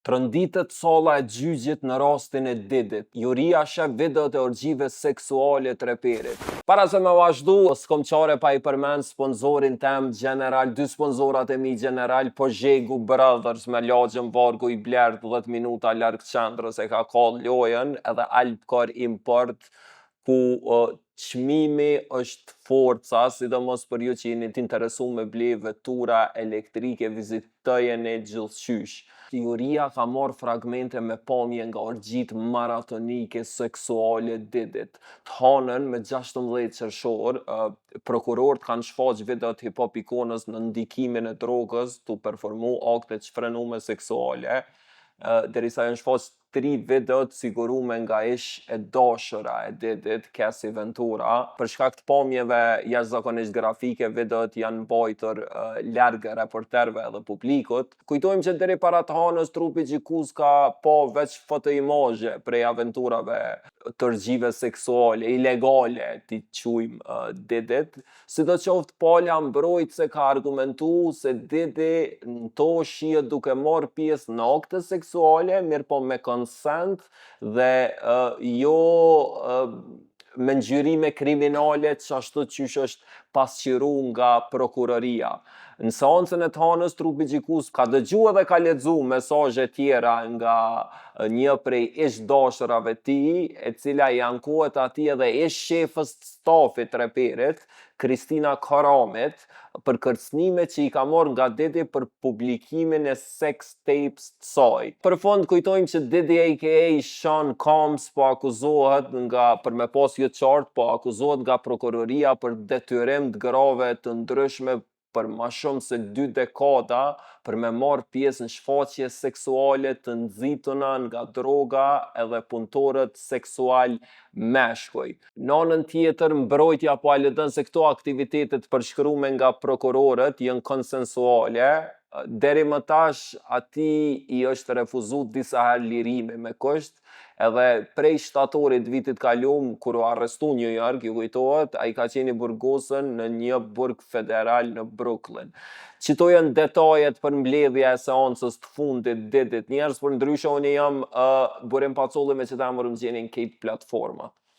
Tronditët solla e gjyqit në rastin e Didit. Juria shef videot e orgjive seksuale të reperit. Para se me vazhdu, s'kom qare pa i përmend sponsorin tem General, dy sponsorat e mi General, po Zhegu Brothers me lagjën Vargu i Blert 10 minuta larg qendrës e ka kall lojën, edhe Alpcar Import, ku çmimi është forca, sidomos për ju që jeni të interesuar me ble vetura elektrike, vizitojeni gjithçysh. Juria ka marrë fragmente me pamje nga orgjit maratonike seksuale Didit. Të hanën me 16 qershor, prokurorët kanë shfaq videot hip-hop ikonës në ndikimin e drogës tu performu akte çfrenume seksuale, derisa janë shfaq 3 videot sigurume nga ish e dashura e Didit, Cassie Ventura. Për shkak të pamjeve jashtëzakonisht grafike, videot janë mbajtur larg reporterëve edhe publikut. Kujtojmë që deri para të hanës trupi gjikuz ka pa veç fotoimazhe prej aventurave të orgjive seksuale, ilegale, ti quajmë Didit. Sidoqoftë pala mbrojt se ka argumentu se Didi në to shihet duke marrë pjesë në akte seksuale, mirë po me consent dhe jo me ngjyrime kriminale ashtu qysh është pasqiru nga prokuroria. Në seancën e të hanës trupi gjikuz ka dëgju edhe ka lexu mesazhe tjera nga një prej ish dashurave tij, e cila i ankohet atij edhe ish shefës të stafit të reperit, Kristina Karamit, për kërcënime që i ka marrë nga Didi për publikimin e sex tapes të saj. Për fund kujtojmë që Didi aka Sean Combs po akuzohet për me pas jo qartë, po akuzohet nga prokuroria për detyrim të grave të ndryshme për ma shumë se 2 dekada për me marrë pjesë në shfaqje seksuale të nxituna nga droga edhe punëtorët seksual meshkuj. Në anën tjetër, mbrojtja po lëdon se këto aktivitetet përshkrume nga prokurorët janë konsensuale. Deri më tash atij i është refuzu disa herë lirimi me kusht, edhe prej shtatorit vitit kalum, kur u arrestu New York, ju kujtohet, ai ka qenë i burgosur në një burg federal në Brooklyn. Qito janë detajet për mbledhja e seancës të fundit Didit. Njerëz për ndryshe unë jam Burim Pacolli me që ta më rëmgjenin këtë platforma.